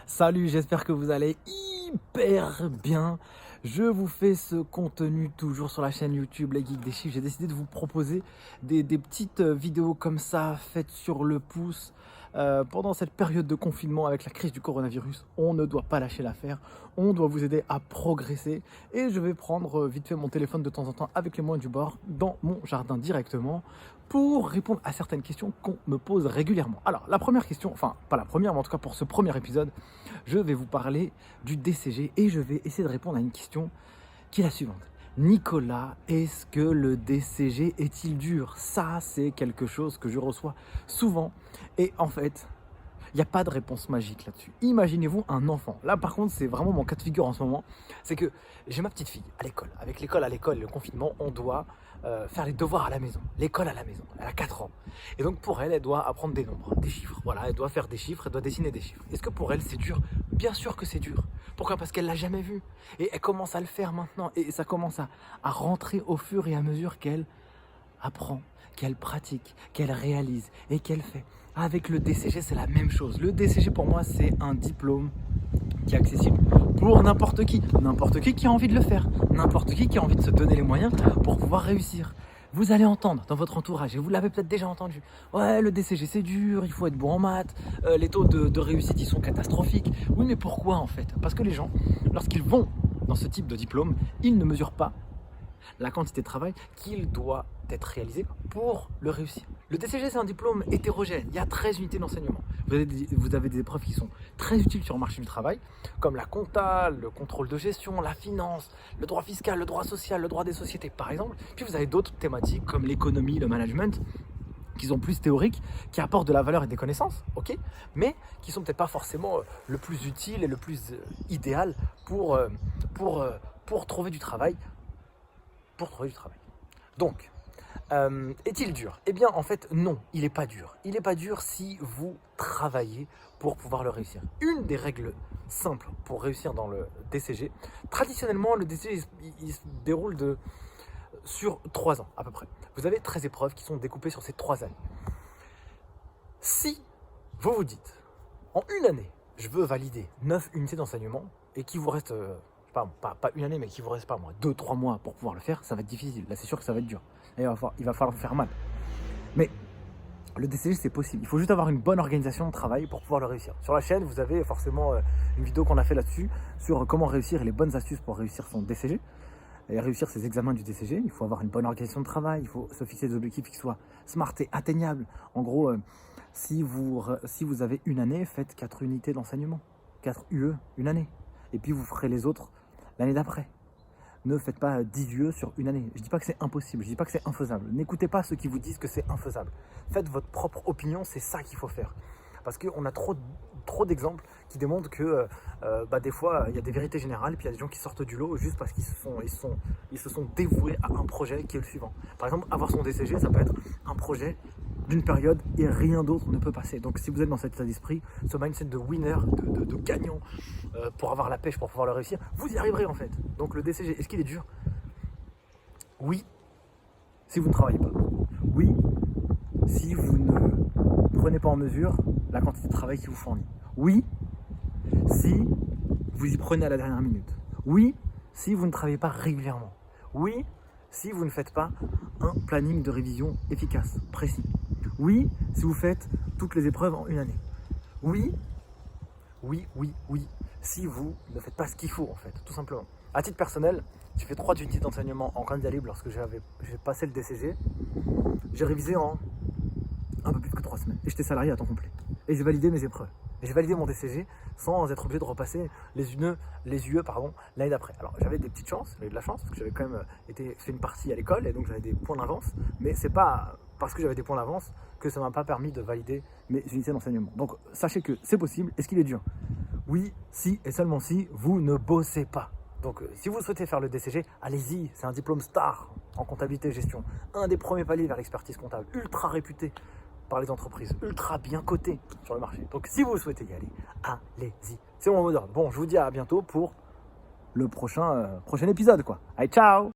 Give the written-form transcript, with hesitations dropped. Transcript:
Salut, j'espère que vous allez hyper bien. Je vous fais ce contenu toujours sur la chaîne YouTube Les Geeks des Chiffres. J'ai décidé de vous proposer des petites vidéos comme ça, faites sur le pouce. Pendant cette période de confinement avec la crise du coronavirus, on ne doit pas lâcher l'affaire. On doit vous aider à progresser. Et je vais prendre vite fait mon téléphone de temps en temps avec les moyens du bord dans mon jardin directement pour répondre à certaines questions qu'on me pose régulièrement. Alors, la première question, enfin, pas la première, mais en tout cas pour ce premier épisode, je vais vous parler du DCG et je vais essayer de répondre à une question qui est la suivante. Nicolas, est-ce que le DCG est-il dur? Ça, c'est quelque chose que je reçois souvent. Et en fait, il n'y a pas de réponse magique là-dessus. Imaginez-vous un enfant. Là, par contre, c'est vraiment mon cas de figure en ce moment. C'est que j'ai ma petite fille à l'école. Avec l'école à l'école, le confinement, on doit faire les devoirs à la maison. L'école à la maison. Elle a 4 ans. Et donc, pour elle, elle doit apprendre des nombres, des chiffres. Voilà, elle doit faire des chiffres, elle doit dessiner des chiffres. Est-ce que pour elle, c'est dur? Bien sûr que c'est dur. Pourquoi? Parce qu'elle ne l'a jamais vu. Et elle commence à le faire maintenant. Et ça commence à rentrer au fur et à mesure qu'elle apprend, qu'elle pratique, qu'elle réalise et qu'elle fait. Avec le DCG, c'est la même chose. Le DCG, pour moi, c'est un diplôme qui est accessible pour n'importe qui a envie de le faire, n'importe qui a envie de se donner les moyens pour pouvoir réussir. Vous allez entendre dans votre entourage, et vous l'avez peut-être déjà entendu, ouais, le DCG c'est dur, il faut être bon en maths, les taux de réussite ils sont catastrophiques. Oui, mais pourquoi en fait? Parce que les gens, lorsqu'ils vont dans ce type de diplôme, ils ne mesurent pas la quantité de travail qu'il doit être réalisé pour le réussir. Le DCG, c'est un diplôme hétérogène. Il y a 13 unités d'enseignement. Vous avez des épreuves qui sont très utiles sur le marché du travail, comme la compta, le contrôle de gestion, la finance, le droit fiscal, le droit social, le droit des sociétés, par exemple. Puis vous avez d'autres thématiques comme l'économie, le management, qui sont plus théoriques, qui apportent de la valeur et des connaissances, ok, mais qui sont peut-être pas forcément le plus utile et le plus idéal pour trouver du travail. Donc, est-il dur? Eh bien, en fait, non, il n'est pas dur. Il n'est pas dur si vous travaillez pour pouvoir le réussir. Une des règles simples pour réussir dans le DCG, traditionnellement, le DCG, il se déroule sur 3 ans à peu près. Vous avez 13 épreuves qui sont découpées sur ces 3 années. Si vous vous dites, en une année, je veux valider 9 unités d'enseignement et qu'il vous reste... pas une année, mais qu'il vous reste pas 2-3 mois pour pouvoir le faire, ça va être difficile. Là, c'est sûr que ça va être dur. Et il va falloir faire mal. Mais le DCG, c'est possible. Il faut juste avoir une bonne organisation de travail pour pouvoir le réussir. Sur la chaîne, vous avez forcément une vidéo qu'on a fait là-dessus sur comment réussir et les bonnes astuces pour réussir son DCG et réussir ses examens du DCG. Il faut avoir une bonne organisation de travail. Il faut se fixer des objectifs qui soient smart et atteignables. En gros, si vous avez une année, faites 4 unités d'enseignement. 4 UE, une année. Et puis vous ferez les autres l'année d'après. Ne faites pas 10 UE sur une année. Je ne dis pas que c'est impossible, je ne dis pas que c'est infaisable. N'écoutez pas ceux qui vous disent que c'est infaisable. Faites votre propre opinion, c'est ça qu'il faut faire. Parce qu'on a trop d'exemples qui démontrent que des fois, il y a des vérités générales, puis il y a des gens qui sortent du lot juste parce qu'ils se sont dévoués à un projet qui est le suivant. Par exemple, avoir son DCG, ça peut être un projet d'une période et rien d'autre ne peut passer. Donc si vous êtes dans cet état d'esprit, ce mindset de winner, de gagnant, pour avoir la pêche, pour pouvoir le réussir, vous y arriverez en fait. Donc le DCG, est-ce qu'il est dur? Oui, si vous ne travaillez pas. Oui, si vous ne prenez pas en mesure la quantité de travail qui vous fournit. Oui, si vous y prenez à la dernière minute. Oui, si vous ne travaillez pas régulièrement. Oui, si vous ne faites pas un planning de révision efficace, précis. Oui, si vous faites toutes les épreuves en une année. Oui, si vous ne faites pas ce qu'il faut en fait, tout simplement. À titre personnel, j'ai fait 3 unités d'enseignement en candidat libre lorsque j'ai passé le DCG. J'ai révisé en un peu plus que 3 semaines et j'étais salarié à temps complet. Et j'ai validé mes épreuves. Et j'ai validé mon DCG sans être obligé de repasser les UE l'année d'après. Alors j'avais des petites chances, j'avais de la chance parce que j'avais quand même fait une partie à l'école et donc j'avais des points d'avance. Mais c'est pas parce que j'avais des points d'avance que ça m'a pas permis de valider mes unités d'enseignement. Donc sachez que c'est possible. Est-ce qu'il est dur? Oui, si et seulement si vous ne bossez pas. Donc si vous souhaitez faire le DCG, allez-y, c'est un diplôme star en comptabilité et gestion. Un des premiers paliers vers l'expertise comptable, ultra réputé par les entreprises, ultra bien coté sur le marché. Donc si vous souhaitez y aller, allez-y. C'est mon mot d'ordre. Bon, je vous dis à bientôt pour le prochain épisode, quoi. Allez, ciao!